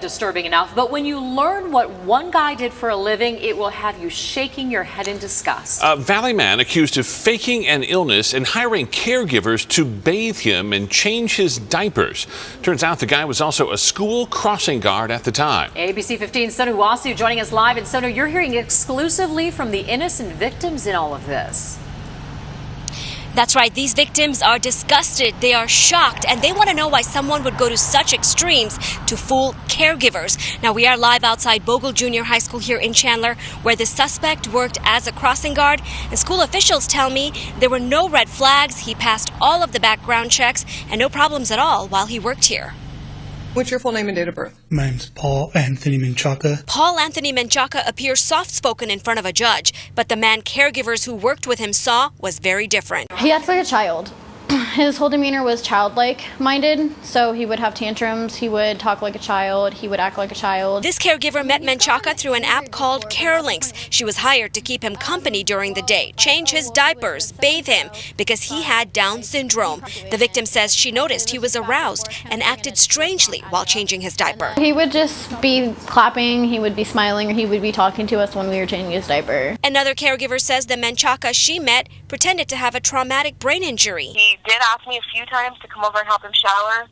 disturbing enough, but when you learn what one guy did for a living, it will have you shaking your head in disgust. A Valley man accused of faking an illness and hiring caregivers to bathe him and change his diapers. Turns out the guy was also a school crossing guard at the time. ABC 15's Sonu Wasu joining us live. And Sonu, you're hearing exclusively from the innocent victims in all of this. That's right. These victims are disgusted. They are shocked, and they want to know why someone would go to such extremes to fool caregivers. Now, we are live outside Bogle Junior High School here in Chandler, where the suspect worked as a crossing guard. And school officials tell me there were no red flags. He passed all of the background checks and no problems at all while he worked here. What's your full name and date of birth? My name's Paul Anthony Menchaca. Paul Anthony Menchaca appears soft-spoken in front of a judge, but the man caregivers who worked with him saw was very different. He acts like a child. His whole demeanor was childlike minded, so he would have tantrums, he would talk like a child, he would act like a child. This caregiver met Menchaca through an app called CareLinks. She was hired to keep him company during the day, change his diapers, bathe him, because he had Down syndrome. The victim says she noticed he was aroused and acted strangely while changing his diaper. He would just be clapping, he would be smiling, or he would be talking to us when we were changing his diaper. Another caregiver says the Menchaca she met pretended to have a traumatic brain injury. He did ask me a few times to come over and help him shower,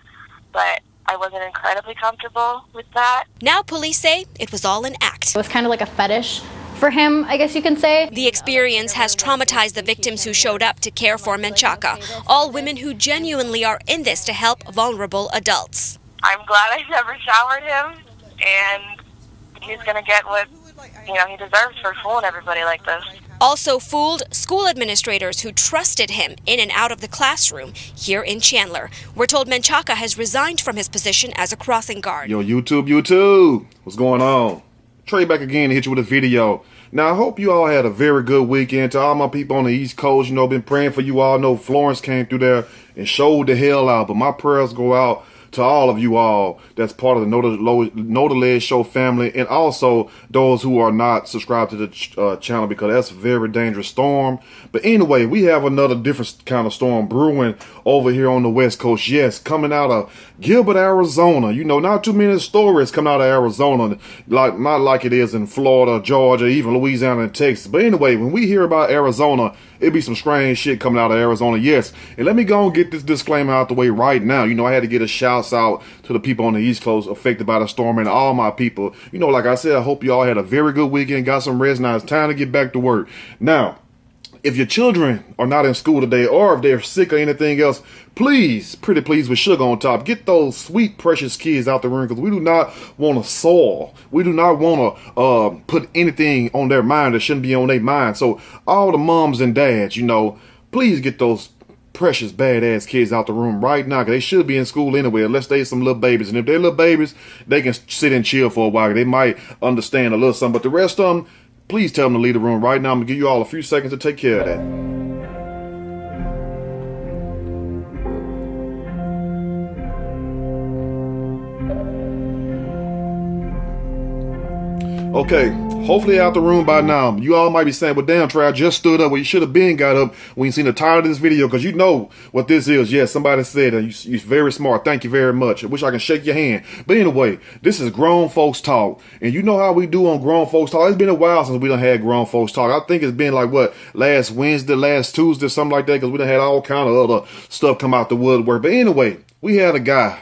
but I wasn't incredibly comfortable with that. Now police say it was all an act. It was kind of like a fetish for him, I guess you can say. The experience has traumatized the victims who showed up to care for Menchaca, all women who genuinely are in this to help vulnerable adults. I'm glad I never showered him, and he's going to get what he deserves for fooling everybody like this. Also fooled school administrators who trusted him in and out of the classroom here in Chandler. We're told Menchaca has resigned from his position as a crossing guard. Yo, YouTube, what's going on? Trey back again to hit you with a video. Now, I hope you all had a very good weekend. To all my people on the East Coast, been praying for you all. I know Florence came through there and showed the hell out, but my prayers go out to all of you all that's part of the Know the Ledge Show family, and also those who are not subscribed to the channel, because that's a very dangerous storm. But anyway, we have another different kind of storm brewing over here on the West Coast. Yes, coming out of Gilbert, Arizona. Not too many stories coming out of Arizona, not like it is in Florida, Georgia, even Louisiana and Texas. But anyway, when we hear about Arizona, it be some strange shit coming out of Arizona. Yes, and let me go and get this disclaimer out the way right now. I had to get a shout out to the people on the East Coast affected by the storm, and all my people. Like I said, I hope you all had a very good weekend, got some rest. Now it's time to get back to work. Now, if your children are not in school today, or if they're sick or anything else, please, pretty please, with sugar on top, get those sweet, precious kids out the room, because we do not want to soil. We do not want to put anything on their mind that shouldn't be on their mind. So all the moms and dads, please get those precious badass kids out the room right now, because they should be in school anyway, unless they some little babies. And if they're little babies, they can sit and chill for a while. They might understand a little something. But the rest of them, please tell them to leave the room right now. I'm going to give you all a few seconds to take care of that. Okay, hopefully out the room by now. You all might be saying, well, damn, Trey, I just stood up. Well, you should have been got up when you seen the title of this video, because you know what this is. Yes, somebody said that. You're very smart. Thank you very much. I wish I can shake your hand. But anyway, this is Grown Folks Talk. And you know how we do on Grown Folks Talk. It's been a while since we done had Grown Folks Talk. I think it's been like, last Wednesday, last Tuesday, something like that, because we done had all kind of other stuff come out the woodwork. But anyway, we have a guy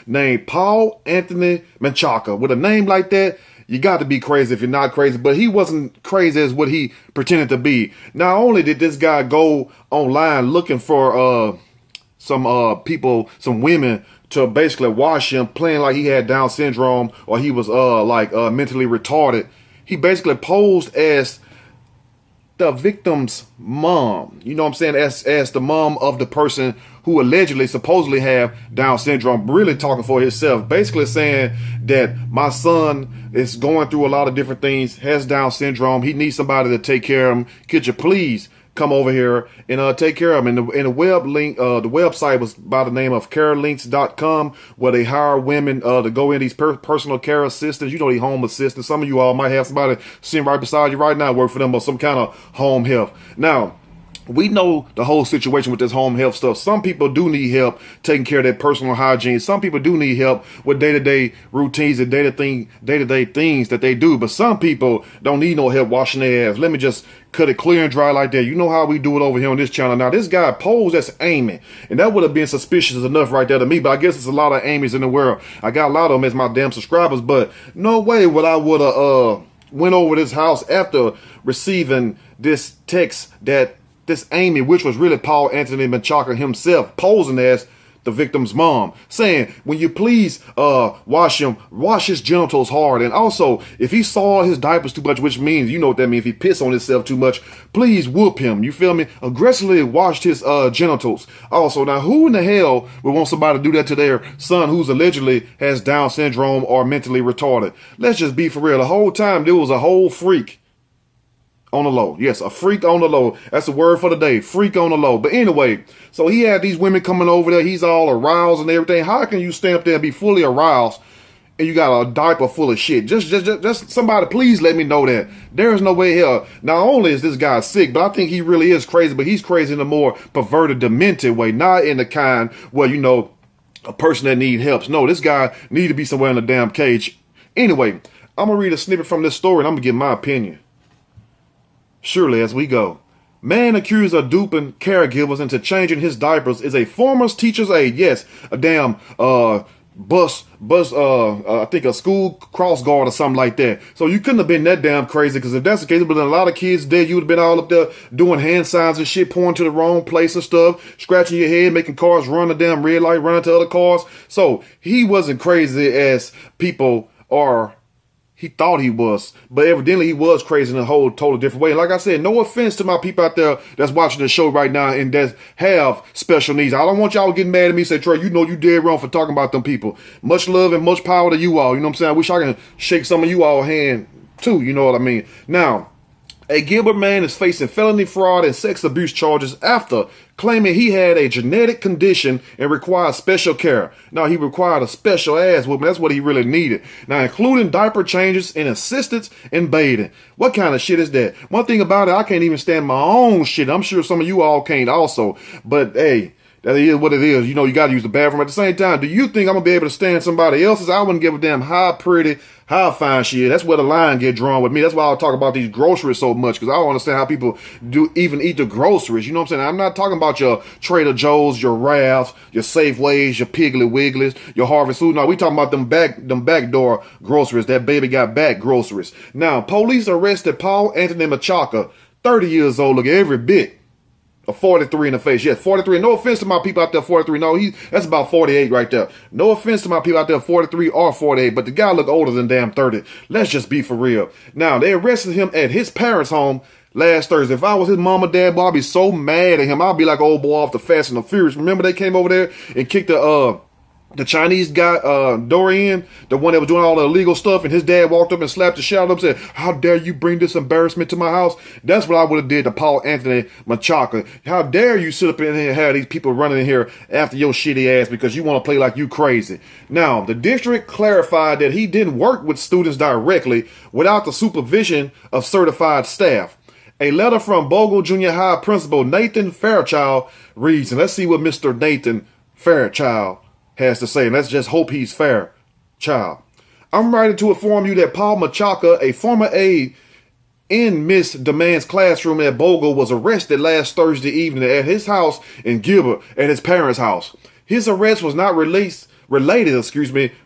named Paul Anthony Menchaca. With a name like that, you got to be crazy if you're not crazy. But he wasn't crazy as what he pretended to be. Not only did this guy go online looking for some people, some women, to basically wash him, playing like he had Down syndrome or he was mentally retarded. He basically posed as the victim's mom. You know what I'm saying? As the mom of the person who supposedly have Down syndrome, really talking for himself, basically saying that my son is going through a lot of different things, has Down syndrome. He needs somebody to take care of him. Could you please come over here and take care of him? And the web link, the website was by the name of carelinks.com, where they hire women to go in, these personal care assistants, these home assistants. Some of you all might have somebody sitting right beside you right now work for them, or some kind of home health. Now, we know the whole situation with this home health stuff. Some people do need help taking care of their personal hygiene. Some people do need help with day-to-day routines and day-to-day things that they do. But some people don't need no help washing their ass. Let me just cut it clear and dry like that. You know how we do it over here on this channel. Now, this guy posed as Amy, and that would have been suspicious enough right there to me. But I guess there's a lot of Amy's in the world. I got a lot of them as my damn subscribers, but no way would I would have went over this house after receiving this text that this Amy, which was really Paul Anthony Menchaca himself, posing as the victim's mom, saying, "When you please wash his genitals hard, and also if he saw his diapers too much, which means you know what that means, if he piss on himself too much, please whoop him." You feel me? Aggressively washed his genitals. Also, now who in the hell would want somebody to do that to their son who's allegedly has Down syndrome or mentally retarded? Let's just be for real. The whole time there was a whole freak on the low. Yes, a freak on the low. That's the word for the day. Freak on the low. But anyway, so he had these women coming over there. He's all aroused and everything. How can you stand up there and be fully aroused and you got a diaper full of shit? Just somebody please let me know that. There is no way hell. Not only is this guy sick, but I think he really is crazy, but he's crazy in a more perverted, demented way. Not in the kind where, you know, a person that needs help. No, this guy need to be somewhere in a damn cage. Anyway, I'm going to read a snippet from this story and I'm going to give my opinion. Surely as we go. Man accused of duping caregivers into changing his diapers is a former teacher's aide. Yes, a damn I think a school cross guard or something like that. So you couldn't have been that damn crazy, because if that's the case, but a lot of kids dead, you would have been all up there doing hand signs and shit, pointing to the wrong place and stuff, scratching your head, making cars run a damn red light, running to other cars. So he wasn't crazy as people are. He thought he was, but evidently he was crazy in a whole totally different way. Like I said, no offense to my people out there that's watching the show right now and that have special needs. I don't want y'all getting mad at me and say, Trey, you know you dead wrong for talking about them people. Much love and much power to you all. You know what I'm saying? I wish I can shake some of you all hand too. You know what I mean? Now, a Gilbert man is facing felony fraud and sex abuse charges after claiming he had a genetic condition and required special care. Now, he required a special ass whooping. That's what he really needed. Now, including diaper changes and assistance in bathing. What kind of shit is that? One thing about it, I can't even stand my own shit. I'm sure some of you all can't also. But, hey, that is what it is. You know, you got to use the bathroom. At the same time, do you think I'm going to be able to stand somebody else's? I wouldn't give a damn how pretty, how fine she is. That's where the line get drawn with me. That's why I talk about these groceries so much, because I don't understand how people do even eat the groceries. You know what I'm saying? I'm not talking about your Trader Joe's, your Ralph's, your Safeways, your Piggly Wigglies, your Harvest Food. No, we talking about them back door groceries, that baby got back groceries. Now, police arrested Paul Anthony Menchaca, 30 years old, look at every bit. A 43 in the face. Yes, 43. No offense to my people out there, 43. No, that's about 48 right there. No offense to my people out there, 43 or 48. But the guy look older than damn 30. Let's just be for real. Now, they arrested him at his parents' home last Thursday. If I was his mom or dad, boy, I'd be so mad at him. I'd be like old boy off the Fast and the Furious. Remember they came over there and kicked the Chinese guy, Dorian, the one that was doing all the illegal stuff, and his dad walked up and slapped the shit out of him and said, "How dare you bring this embarrassment to my house?" That's what I would have did to Paul Anthony Menchaca. How dare you sit up in here and have these people running in here after your shitty ass because you want to play like you crazy. Now, the district clarified that he didn't work with students directly without the supervision of certified staff. A letter from Bogle Junior High Principal Nathan Fairchild reads, and let's see what Mr. Nathan Fairchild has to say, and let's just hope he's fair, child. I'm writing to inform you that Paul Menchaca, a former aide in Miss Demand's classroom at Bogle, was arrested last Thursday evening at his house in Gilbert, at his parents' house. His arrest was not related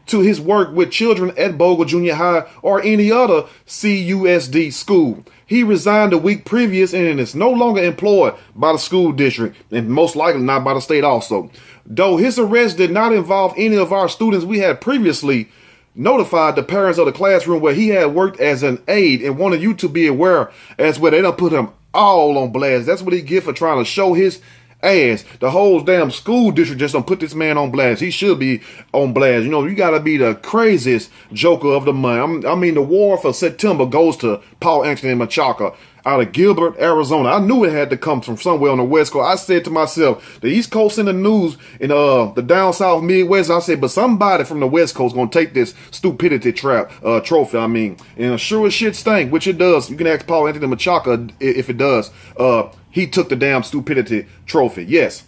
to his work with children at Bogle Junior High or any other CUSD school. He resigned a week previous and is no longer employed by the school district, and most likely not by the state also. Though his arrest did not involve any of our students, we had previously notified the parents of the classroom where he had worked as an aide and wanted you to be aware as well. They done put him all on blast. That's what he get for trying to show his ass. The whole damn school district just don't put this man on blast. He should be on blast. You know, you gotta be the craziest joker of the month. I mean, the war for September goes to Paul Anthony Menchaca. out of Gilbert, Arizona. I knew it had to come from somewhere on the West Coast. I said to myself, the East Coast in the news in the down south Midwest. I said, but somebody from the West Coast gonna take this stupidity trophy. I mean, and sure as shit stink, which it does. You can ask Paul Anthony Menchaca if it does. He took the damn stupidity trophy. Yes.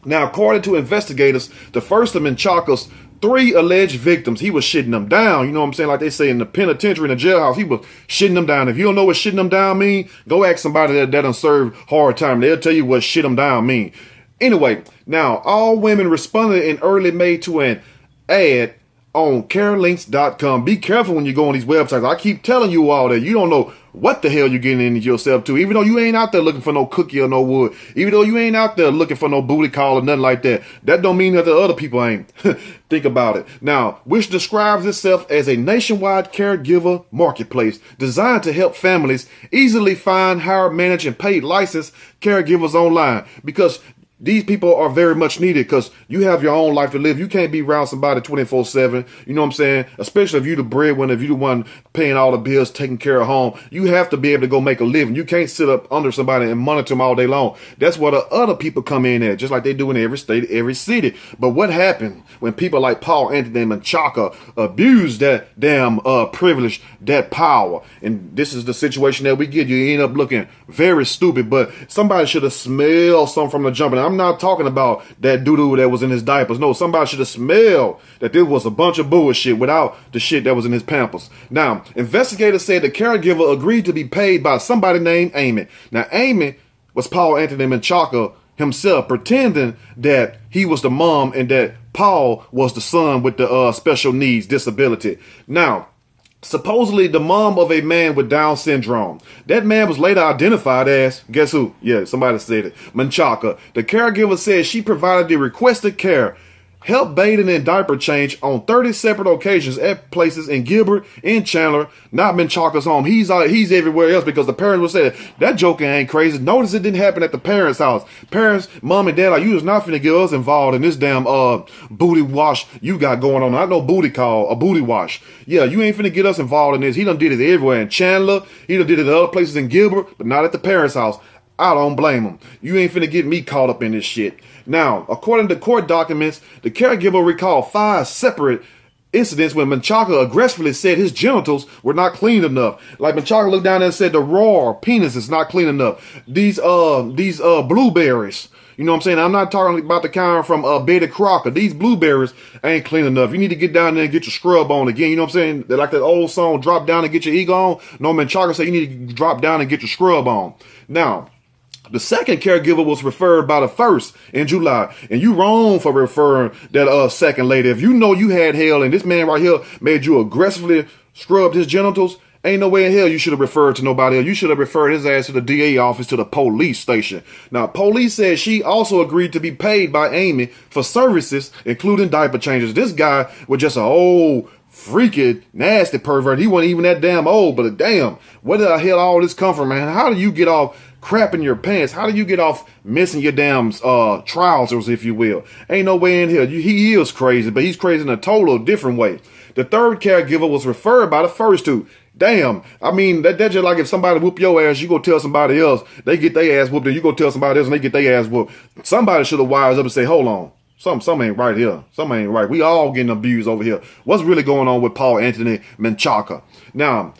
Now, according to investigators, the first of Menchaca's 3 alleged victims, he was shitting them down. You know what I'm saying? Like they say in the penitentiary, in the jailhouse, he was shitting them down. If you don't know what shitting them down mean, go ask somebody that done served hard time. They'll tell you what shit them down mean. Anyway, now, all women responded in early May to an ad on carelinks.com. Be careful when you go on these websites. I keep telling you all that you don't know what the hell you're getting into yourself to. Even though you ain't out there looking for no cookie or no wood. Even though you ain't out there looking for no booty call or nothing like that. That don't mean that the other people ain't. Think about it. Now, which describes itself as a nationwide caregiver marketplace designed to help families easily find, hire, manage, and pay licensed caregivers online. Because these people are very much needed because you have your own life to live. You can't be around somebody 24/7. You know what I'm saying? Especially if you're the breadwinner, if you're the one paying all the bills, taking care of home. You have to be able to go make a living. You can't sit up under somebody and monitor them all day long. That's where the other people come in at, just like they do in every state, every city. But what happened when people like Paul Anthony Menchaca abuse that damn privilege, that power? And this is the situation that we get. You end up looking very stupid, but somebody should have smelled something from the jump. And I'm not talking about that doo-doo that was in his diapers. No, somebody should have smelled that there was a bunch of bullshit without the shit that was in his pampers. Now, investigators said the caregiver agreed to be paid by somebody named Amy. Now, Amy was Paul Anthony Menchaca himself, pretending that he was the mom and that Paul was the son with the special needs disability. Now, supposedly the mom of a man with Down syndrome. That man was later identified as, guess who? Yeah, somebody said it. Menchaca. The caregiver said she provided the requested care, help bathing and diaper change on 30 separate occasions at places in Gilbert, in Chandler, not Menchaca's home. He's everywhere else because the parents would say, that joker ain't crazy. Notice it didn't happen at the parents' house. Parents, mom and dad, like, you was not finna get us involved in this damn booty wash you got going on. Not no booty call, a booty wash. Yeah, you ain't finna get us involved in this. He done did it everywhere in Chandler. He done did it at other places in Gilbert, but not at the parents' house. I don't blame him. You ain't finna get me caught up in this shit. Now, according to court documents, the caregiver recalled 5 separate incidents when Menchaca aggressively said his genitals were not clean enough. Like Menchaca looked down there and said the raw penis is not clean enough. These blueberries, you know what I'm saying? I'm not talking about the kind from Betty Crocker. These blueberries ain't clean enough. You need to get down there and get your scrub on again. You know what I'm saying? They're like that old song, drop down and get your ego on. No, Menchaca said you need to drop down and get your scrub on. Now, the second caregiver was referred by the first in July. And you wrong for referring that second lady. If you know you had hell and this man right here made you aggressively scrubbed his genitals, ain't no way in hell you should have referred to nobody else. You should have referred his ass to the DA office, to the police station. Now, police said she also agreed to be paid by Amy for services, including diaper changes. This guy was just an old, freaky, nasty pervert. He wasn't even that damn old, but damn, where the hell all this come from, man? How do you get off crap in your pants? How do you get off missing your damn trousers, if you will? Ain't no way in here. He is crazy, but he's crazy in a total different way. The third caregiver was referred by the first two. Damn, I mean, that's just like if somebody whoop your ass, you go tell somebody else, they get their ass whooped, and you go tell somebody else and they get their ass whooped. Somebody should have wised up and say, hold on, something ain't right here. Something ain't right. We all getting abused over here. What's really going on with Paul Anthony Menchaca? Now,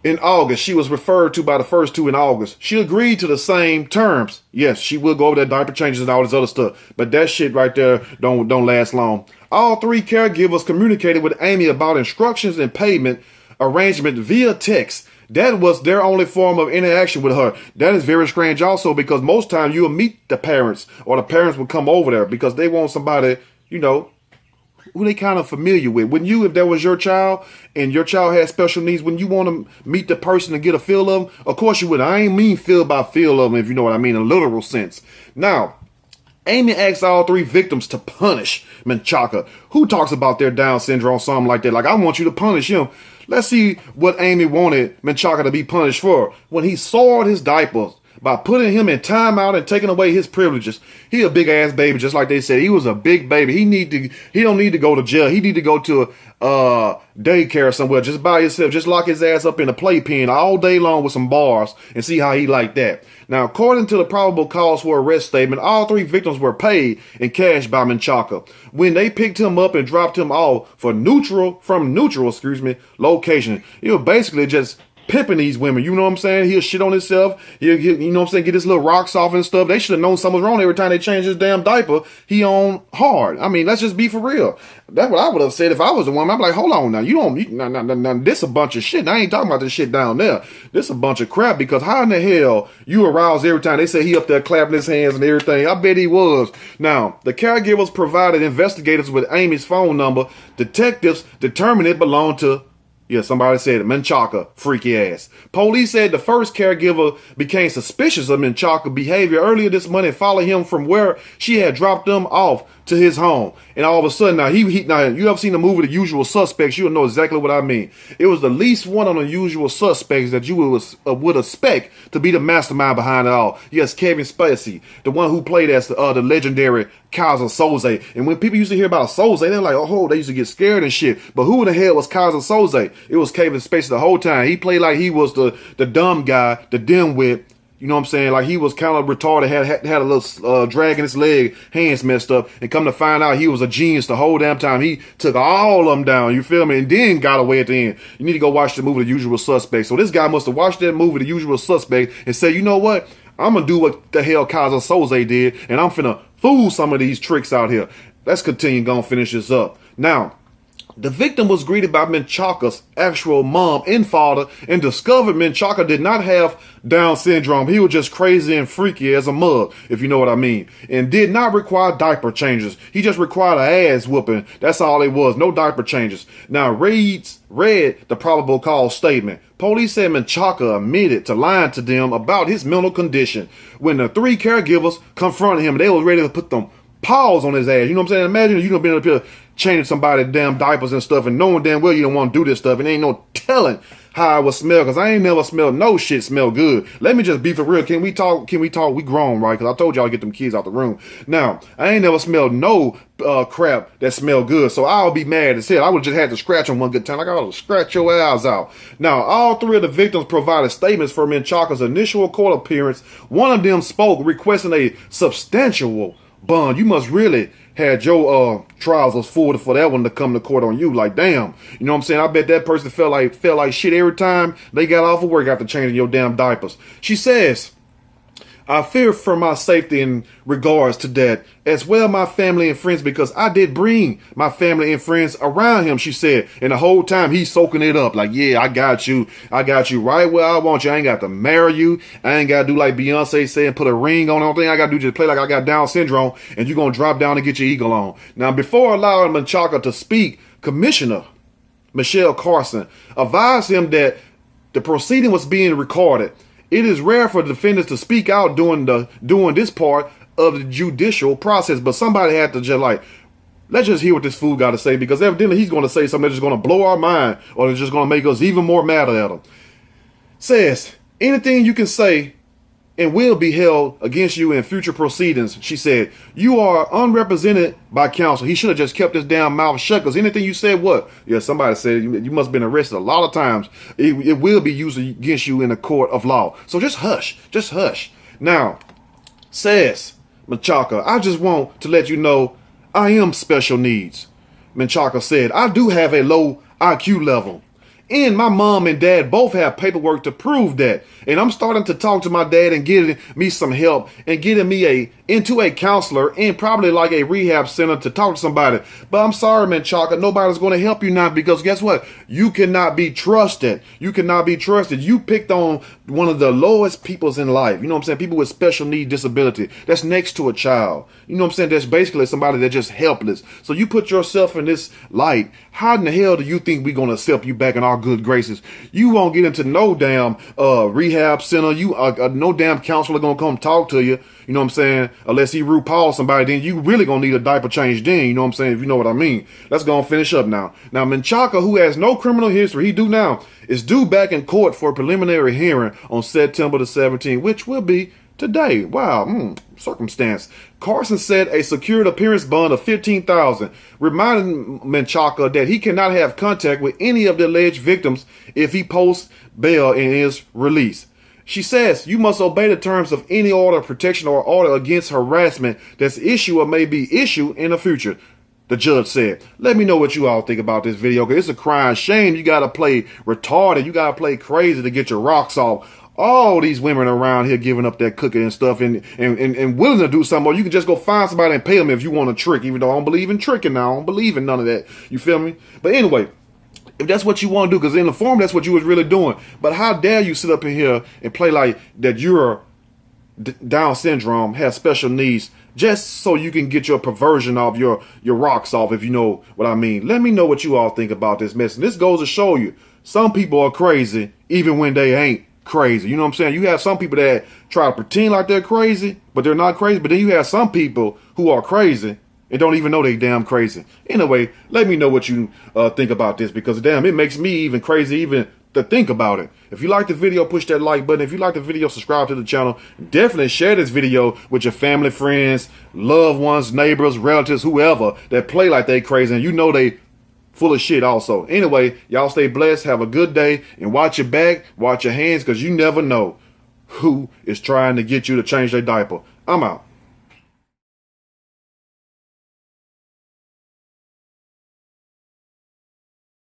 in August, she was referred to by the first two in August. She agreed to the same terms. Yes, she will go over that diaper changes and all this other stuff. But that shit right there don't last long. All 3 caregivers communicated with Amy about instructions and payment arrangement via text. That was their only form of interaction with her. That is very strange also because most times you will meet the parents or the parents will come over there because they want somebody, you know, who they kind of familiar with. Wouldn't you, if that was your child and your child had special needs, wouldn't you want to meet the person and get a feel of them? Of course you would. I ain't mean feel by feel of them, if you know what I mean, in a literal sense. Now, Amy asked all 3 victims to punish Menchaca. Who talks about their Down syndrome, something like that? Like, I want you to punish him. Let's see what Amy wanted Menchaca to be punished for. When he soiled his diapers by putting him in timeout and taking away his privileges. He a big ass baby, just like they said. He was a big baby. He don't need to go to jail. He need to go to daycare somewhere just by himself. Just lock his ass up in a playpen all day long with some bars and see how he like that. Now, according to the probable cause for arrest statement, all 3 victims were paid in cash by Menchaca when they picked him up and dropped him off from neutral location. It was basically just pimping these women, you know what I'm saying? He'll shit on himself. He'll get, you know what I'm saying, get his little rocks off and stuff. They should have known something was wrong every time they changed his damn diaper. He on hard. I mean, let's just be for real. That's what I would have said if I was the woman. I'm like, hold on now. This a bunch of shit. I ain't talking about this shit down there. This a bunch of crap, because how in the hell you aroused every time they say he up there clapping his hands and everything? I bet he was. Now, the caregivers provided investigators with Amy's phone number. Detectives determined it belonged to, yeah, somebody said it, Menchaca, freaky ass. Police said the first caregiver became suspicious of Menchaca's behavior earlier this month and followed him from where she had dropped them off to his home. And all of a sudden, now you ever seen the movie The Usual Suspects? You'll know exactly what I mean. It was the least one on the Usual Suspects that you would expect to be the mastermind behind it all. Yes, Kevin Spacey, the one who played as the legendary Kaiser Soze. And when people used to hear about Soze, they're like, oh, they used to get scared and shit. But who the hell was Kaiser Soze? It was Kevin Spacey the whole time. He played like he was the dumb guy, the dimwit. You know what I'm saying? Like he was kind of retarded, had a little drag in his leg, hands messed up, and come to find out he was a genius the whole damn time. He took all of them down, you feel me? And then got away at the end. You need to go watch the movie The Usual Suspect. So this guy must have watched that movie The Usual Suspect and said, you know what? I'm going to do what the hell Kaiser Soze did, and I'm finna fool some of these tricks out here. Let's continue going to finish this up. Now, the victim was greeted by Menchaca's actual mom and father and discovered Menchaca did not have Down syndrome. He was just crazy and freaky as a mug, if you know what I mean, and did not require diaper changes. He just required an ass whooping. That's all it was. No diaper changes. Now, read the probable cause statement. Police said Menchaca admitted to lying to them about his mental condition. When the 3 caregivers confronted him, they was ready to put them paws on his ass. You know what I'm saying? Imagine you done been up here changing somebody's damn diapers and stuff and knowing damn well you don't want to do this stuff, and ain't no telling how it would smell, because I ain't never smelled no shit smell good. Let me just be for real. Can we talk? We grown, right? Because I told y'all to get them kids out the room. Now, I ain't never smelled no crap that smell good, so I'll be mad as hell. I would just had to scratch them one good time. Like, I ought to scratch your eyes out. Now, all 3 of the victims provided statements for Menchaca's initial court appearance. One of them spoke, requesting a substantial bond. You must really had your trousers full for that one to come to court on you. Like, damn. You know what I'm saying? I bet that person felt like shit every time they got off of work after changing your damn diapers. She says, I fear for my safety in regards to that, as well my family and friends, because I did bring my family and friends around him, she said. And the whole time he's soaking it up like, yeah, I got you right where I want you. I ain't got to marry you. I ain't got to do like Beyonce said and put a ring on. The only thing I got to do is just play like I got Down syndrome, and you're going to drop down and get your eagle on. Now, before allowing Menchaca to speak, Commissioner Michelle Carson advised him that the proceeding was being recorded. It is rare for defendants to speak out during this part of the judicial process, but somebody had to just like, let's just hear what this fool got to say, because evidently he's going to say something that's just going to blow our mind, or it's just going to make us even more mad at him. Says, anything you can say and will be held against you in future proceedings, she said. You are unrepresented by counsel. He should have just kept his damn mouth shut, because anything you said, what? Yeah, somebody said you must have been arrested a lot of times. It will be used against you in a court of law. So just hush. Just hush. Now, says Menchaca, I just want to let you know I am special needs. Menchaca said, I do have a low IQ level. And my mom and dad both have paperwork to prove that. And I'm starting to talk to my dad and getting me some help and getting me into a counselor and probably like a rehab center to talk to somebody. But I'm sorry, Menchaca, nobody's going to help you now, because guess what? You cannot be trusted. You cannot be trusted. You picked on one of the lowest peoples in life. You know what I'm saying? People with special need disability. That's next to a child. You know what I'm saying? That's basically somebody that's just helpless. So you put yourself in this light. How in the hell do you think we're going to accept you back in our y'all good graces. You won't get into no damn rehab center. You no damn counselor gonna come talk to you. You know what I'm saying? Unless he RuPaul somebody, then you really gonna need a diaper change then. You know what I'm saying? If you know what I mean. Let's go and finish up now. Now, Menchaca, who has no criminal history, he do now, is due back in court for a preliminary hearing on September the 17th, which will be today. Wow, circumstance. Carson set a secured appearance bond of $15,000, reminding Menchaca that he cannot have contact with any of the alleged victims if he posts bail and is released. She says you must obey the terms of any order of protection or order against harassment that's issued or may be issued in the future. The judge said, let me know what you all think about this video, because it's a crying shame you got to play retarded. You got to play crazy to get your rocks off. All these women around here giving up that cooking and stuff and willing to do something. Or you can just go find somebody and pay them if you want to trick, even though I don't believe in tricking now. I don't believe in none of that. You feel me? But anyway, if that's what you want to do, because in the form, that's what you was really doing. But how dare you sit up in here and play like that you're Down syndrome, have special needs, just so you can get your perversion off, your rocks off, if you know what I mean. Let me know what you all think about this mess. And this goes to show you, some people are crazy even when they ain't crazy. You know what I'm saying? You have some people that try to pretend like they're crazy, but they're not crazy. But then you have some people who are crazy and don't even know they damn crazy. Anyway, let me know what you think about this, because damn, it makes me even crazy even to think about it. If you like the video, push that like button. If you like the video, subscribe to the channel. Definitely share this video with your family, friends, loved ones, neighbors, relatives, whoever that play like they crazy and you know they full of shit also. Anyway, y'all stay blessed, have a good day, and watch your back, watch your hands, because you never know who is trying to get you to change their diaper. I'm out.